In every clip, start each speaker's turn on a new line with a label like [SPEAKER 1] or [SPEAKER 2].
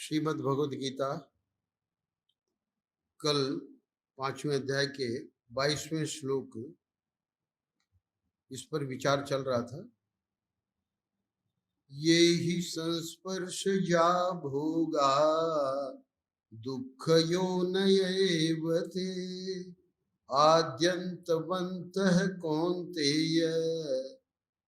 [SPEAKER 1] श्रीमद् भगवद गीता कल 5वें अध्याय के 22वें श्लोक इस पर विचार चल रहा था। ये ही संस्पर्शजा भोगा दुःखयोनयैव ते आद्यन्तवन्तः कौन्तेय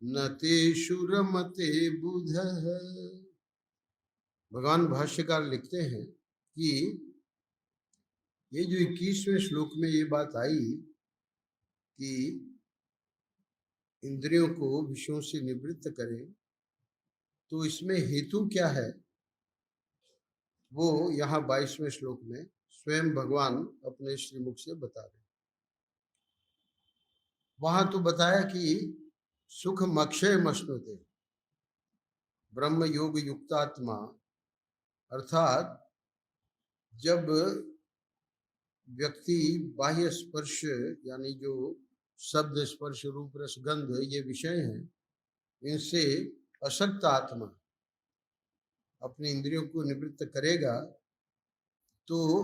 [SPEAKER 1] न तेषु रमते बुधः। भगवान भाष्यकार लिखते हैं कि ये जो 21वें श्लोक में ये बात आई कि इंद्रियों को विषयों से निवृत्त करें, तो इसमें हेतु क्या है वो यहाँ 22वें श्लोक में स्वयं भगवान अपने श्रीमुख से बता रहे। वहां तो बताया कि सुखम अक्षयम अश्नुते, ब्रह्म योग युक्तात्मा, अर्थात जब व्यक्ति बाह्य स्पर्श यानी जो शब्द स्पर्श रूप रस गंध ये विषय हैं, इनसे अशक्त आत्मा अपनी इंद्रियों को निवृत्त करेगा, तो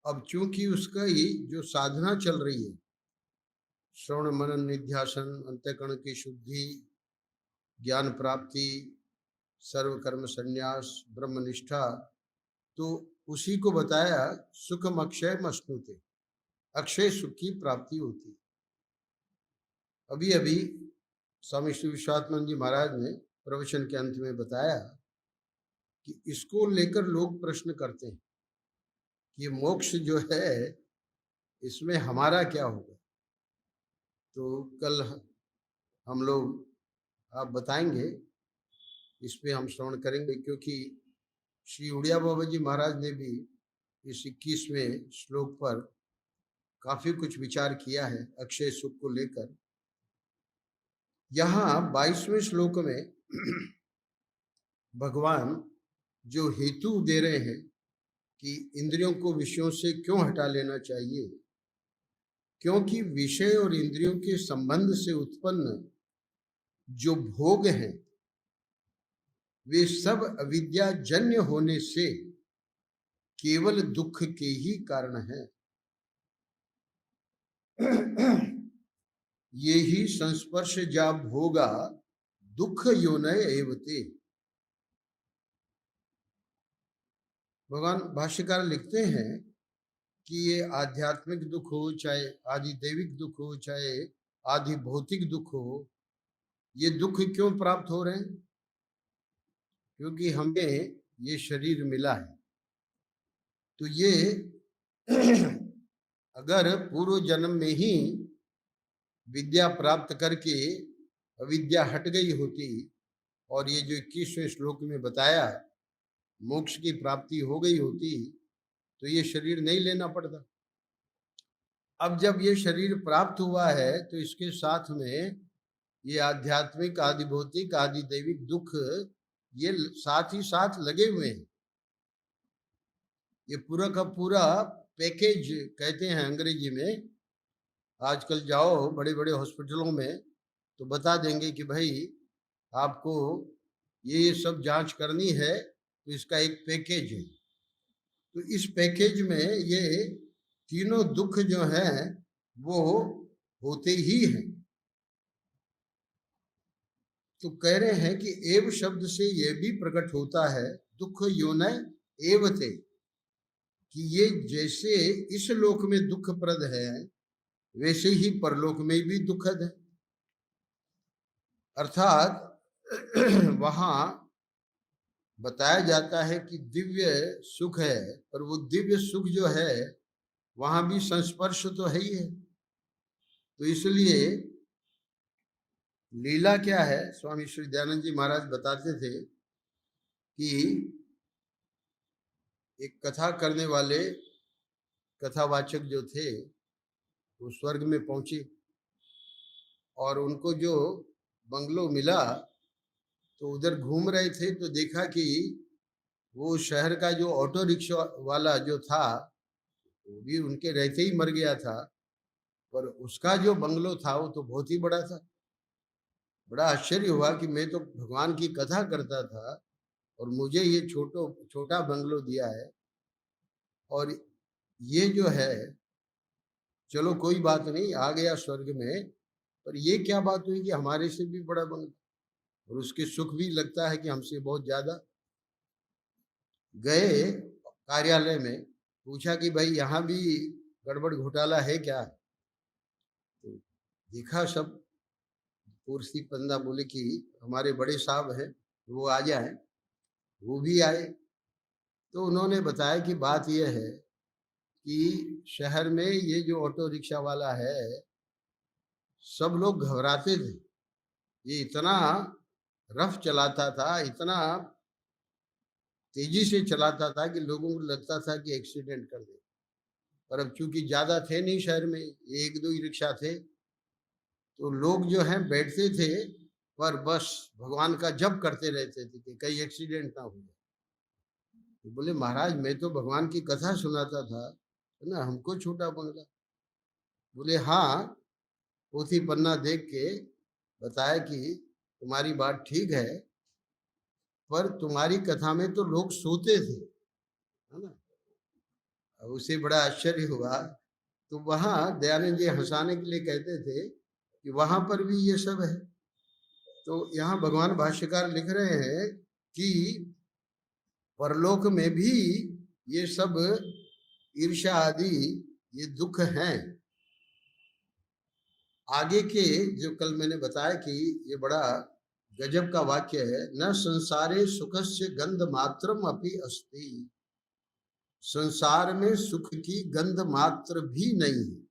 [SPEAKER 1] अब चूंकि उसका ही जो साधना चल रही है, श्रवण मनन निध्यासन, अंतःकरण की शुद्धि, ज्ञान प्राप्ति, सर्वकर्म संन्यास, ब्रह्मनिष्ठा, तो उसी को बताया सुखम अक्षयम अश्नुते, अक्षय सुख की प्राप्ति होती। अभी अभी स्वामी श्री विश्वात्मन जी महाराज ने प्रवचन के अंत में बताया कि इसको लेकर लोग प्रश्न करते हैं कि मोक्ष जो है इसमें हमारा क्या होगा। तो कल हम लोग आप बताएंगे, इस पे हम श्रवण करेंगे, क्योंकि श्री उड़िया बाबा जी महाराज ने भी इस 21वें श्लोक पर काफी कुछ विचार किया है अक्षय सुख को लेकर। यहाँ 22वें श्लोक में भगवान जो हेतु दे रहे हैं कि इंद्रियों को विषयों से क्यों हटा लेना चाहिए, क्योंकि विषय और इंद्रियों के संबंध से उत्पन्न जो भोग हैं वे सब अविद्याजन्य होने से केवल दुख के ही कारण हैं। ये ही संस्पर्श जा भोगा दुख योनय एवते। भगवान भाष्यकार लिखते हैं कि ये आध्यात्मिक दुख हो, चाहे आदि दैविक दुख हो, चाहे आदि भौतिक दुख हो, ये दुख क्यों प्राप्त हो रहे हैं? क्योंकि हमें ये शरीर मिला है। तो ये अगर पूर्व जन्म में ही विद्या प्राप्त करके अविद्या हट गई होती और ये जो 21वें श्लोक में बताया मोक्ष की प्राप्ति हो गई होती, तो ये शरीर नहीं लेना पड़ता। अब जब ये शरीर प्राप्त हुआ है तो इसके साथ में ये आध्यात्मिक, आदि भौतिक, आदि दैविक दुख ये साथ ही साथ लगे हुए हैं। ये पूरा का पूरा पैकेज कहते हैं अंग्रेजी में। आजकल जाओ बड़े बड़े हॉस्पिटलों में तो बता देंगे कि भाई आपको ये सब जांच करनी है, तो इसका एक पैकेज है। तो इस पैकेज में ये तीनों दुख जो हैं वो होते ही हैं। तो कह रहे हैं कि एव शब्द से ये भी प्रकट होता है दुख योनय एवते, कि ये जैसे इस लोक में दुखप्रद है वैसे ही परलोक में भी दुखद है। अर्थात वहां बताया जाता है कि दिव्य सुख है, पर वो दिव्य सुख जो है वहां भी संस्पर्श तो है ही है। तो इसलिए लीला क्या है, स्वामी श्री दयानंद जी महाराज बताते थे कि एक कथा करने वाले कथावाचक जो थे वो स्वर्ग में पहुंचे और उनको जो बंगलो मिला तो उधर घूम रहे थे तो देखा कि वो शहर का जो ऑटो रिक्शा वाला जो था वो भी उनके रहते ही मर गया था, पर उसका जो बंगलो था वो तो बहुत ही बड़ा था। बड़ा आश्चर्य हुआ कि मैं तो भगवान की कथा करता था और मुझे ये छोटा बंगलो दिया है, और ये जो है, चलो कोई बात नहीं, आ गया स्वर्ग में, पर ये क्या बात हुई कि हमारे से भी बड़ा बंगला, और उसके सुख भी लगता है कि हमसे बहुत ज्यादा। गए कार्यालय में, पूछा कि भाई यहाँ भी गड़बड़ घोटाला है क्या? तो देखा सब, कुर्सी पंदा, बोले कि हमारे बड़े साहब हैं, वो आ जाए। वो भी आए, तो उन्होंने बताया कि बात यह है कि शहर में ये जो ऑटो रिक्शा वाला है, सब लोग घबराते थे। ये इतना रफ चलाता था, इतना तेजी से चलाता था कि लोगों को लगता था कि एक्सीडेंट कर दे। पर अब चूंकि ज्यादा थे नहीं शहर में, एक दो ही रिक्शा थे, तो लोग जो हैं बैठते थे, पर बस भगवान का जप करते रहते थे कि कहीं एक्सीडेंट ना हो जाए। तो बोले महाराज, मैं तो भगवान की कथा सुनाता था, है ना, हमको छोटा बंगला। बोले हाँ, पोथी पन्ना देख के बताया कि तुम्हारी बात ठीक है, पर तुम्हारी कथा में तो लोग सोते थे, है ना। अब उसे बड़ा आश्चर्य हुआ। तो वहां दयानंद जी हंसाने के लिए कहते थे कि वहां पर भी ये सब है। तो यहाँ भगवान भाष्यकार लिख रहे हैं कि परलोक में भी ये सब ईर्ष्या आदि ये दुख हैं। आगे के जो कल मैंने बताया कि ये बड़ा गजब का वाक्य है, न संसारे सुखस्य गंध मात्रम अपि अस्ति। संसार में सुख की गंध मात्र भी नहीं है।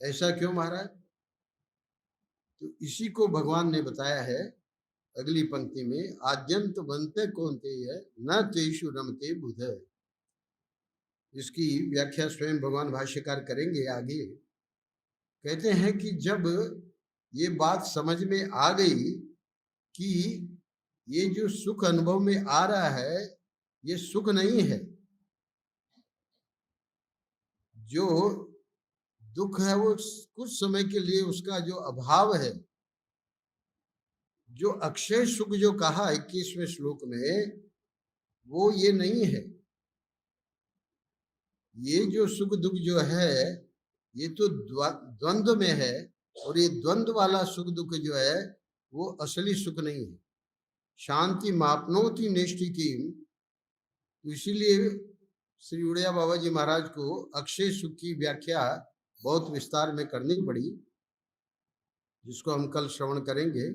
[SPEAKER 1] ऐसा क्यों महाराज? तो इसी को भगवान ने बताया है अगली पंक्ति में, आद्यंत बनते कौनते है न तेषु रमते बुध। इसकी व्याख्या स्वयं भगवान भाष्यकार करेंगे आगे। कहते हैं कि जब ये बात समझ में आ गई कि ये जो सुख अनुभव में आ रहा है, ये सुख नहीं है, जो दुख है वो कुछ समय के लिए उसका जो अभाव है, जो अक्षय सुख जो कहा 21वें श्लोक में, वो ये नहीं है। ये जो सुख दुख जो है, ये तो द्वंद्व में है, और ये द्वंद्व वाला सुख दुख जो है वो असली सुख नहीं है। शांति मापनोति नैष्ठिकीम। तो इसीलिए श्री उड़िया बाबा जी महाराज को अक्षय सुख की व्याख्या बहुत विस्तार में करनी पड़ी, जिसको हम कल श्रवण करेंगे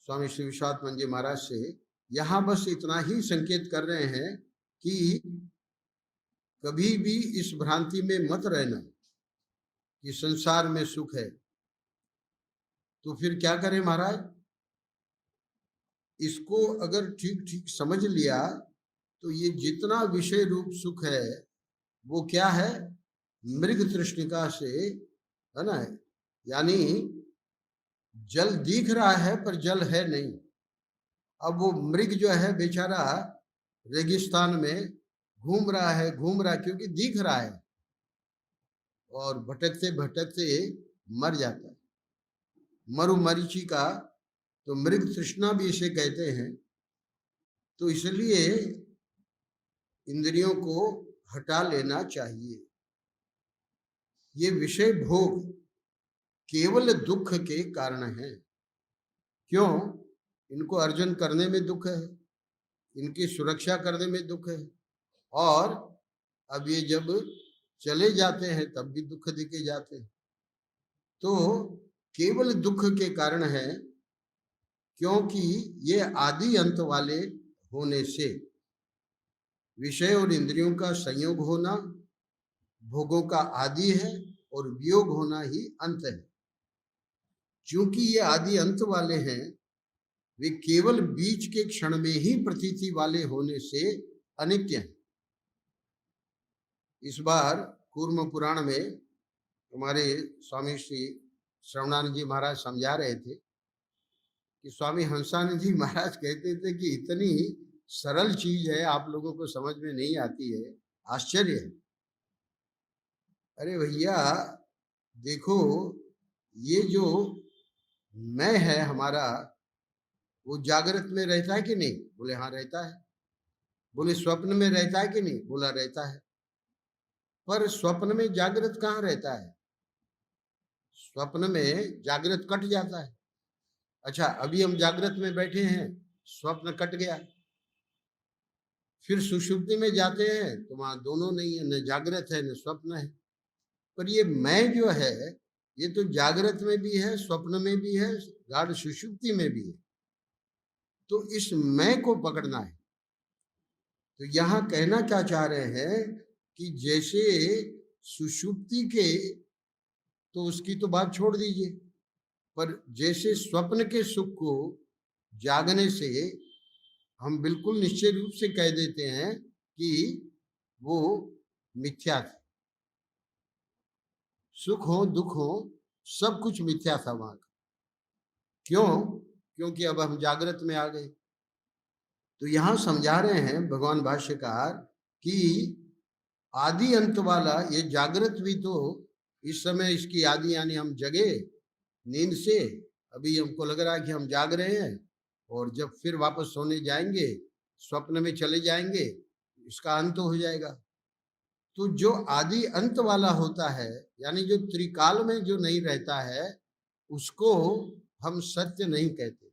[SPEAKER 1] स्वामी श्री विश्वात्मन जी महाराज से। यहाँ बस इतना ही संकेत कर रहे हैं कि कभी भी इस भ्रांति में मत रहना कि संसार में सुख है। तो फिर क्या करें महाराज? इसको अगर ठीक ठीक समझ लिया तो ये जितना विषय रूप सुख है वो क्या है? मृग तृष्णिका से, है ना, यानी जल दिख रहा है पर जल है नहीं। अब वो मृग जो है बेचारा रेगिस्तान में घूम रहा है क्योंकि दिख रहा है, और भटकते भटकते मर जाता है। मरुमरीचि का तो मृग तृष्णा भी इसे कहते हैं। तो इसलिए इंद्रियों को हटा लेना चाहिए। ये विषय भोग केवल दुख के कारण है। क्यों? इनको अर्जन करने में दुख है, इनकी सुरक्षा करने में दुख है, और अब ये जब चले जाते हैं तब भी दुख दिखे जाते हैं। तो केवल दुख के कारण है, क्योंकि ये आदि अंत वाले होने से विषय और इंद्रियों का संयोग होना भोगों का आदि है, और वियोग होना ही अंत है। क्योंकि ये आदि अंत वाले हैं, वे केवल बीच के क्षण में ही प्रतीति वाले होने से अनित्य हैं। इस बार कूर्म पुराण में हमारे स्वामी श्री श्रवणानंद जी महाराज समझा रहे थे कि स्वामी हंसानंद जी महाराज कहते थे कि इतनी सरल चीज है, आप लोगों को समझ में नहीं आती है, आश्चर्य है। अरे भैया देखो, ये जो मैं है हमारा, वो जागृत में रहता है कि नहीं? बोले हाँ रहता है। बोले स्वप्न में रहता है कि नहीं? बोला रहता है। पर स्वप्न में जागृत कहाँ रहता है? स्वप्न में जागृत कट जाता है। अच्छा, अभी हम जागृत में बैठे हैं, स्वप्न कट गया, फिर सुषुप्ति में जाते हैं तो वहां दोनों नहीं है, न जागृत है न स्वप्न है। पर ये मैं जो है, ये तो जागृत में भी है, स्वप्न में भी है, गाढ़ सुषुप्ति में भी है। तो इस मैं को पकड़ना है। तो यहाँ कहना क्या चाह रहे हैं कि जैसे सुषुप्ति के, तो उसकी तो बात छोड़ दीजिए, पर जैसे स्वप्न के सुख को जागने से हम बिल्कुल निश्चित रूप से कह देते हैं कि वो मिथ्या था। सुख हो दुख हो सब कुछ मिथ्या था वहां का। क्यों? क्योंकि अब हम जागृत में आ गए। तो यहां समझा रहे हैं भगवान भाष्यकार कि आदि अंत वाला ये जागृत भी तो, इस समय इसकी आदि यानी हम जगे नींद से, अभी हमको लग रहा है कि हम जाग रहे हैं, और जब फिर वापस सोने जाएंगे, स्वप्न में चले जाएंगे, इसका अंत हो जाएगा। तो जो आदि अंत वाला होता है, यानी जो त्रिकाल में जो नहीं रहता है, उसको हम सत्य नहीं कहते।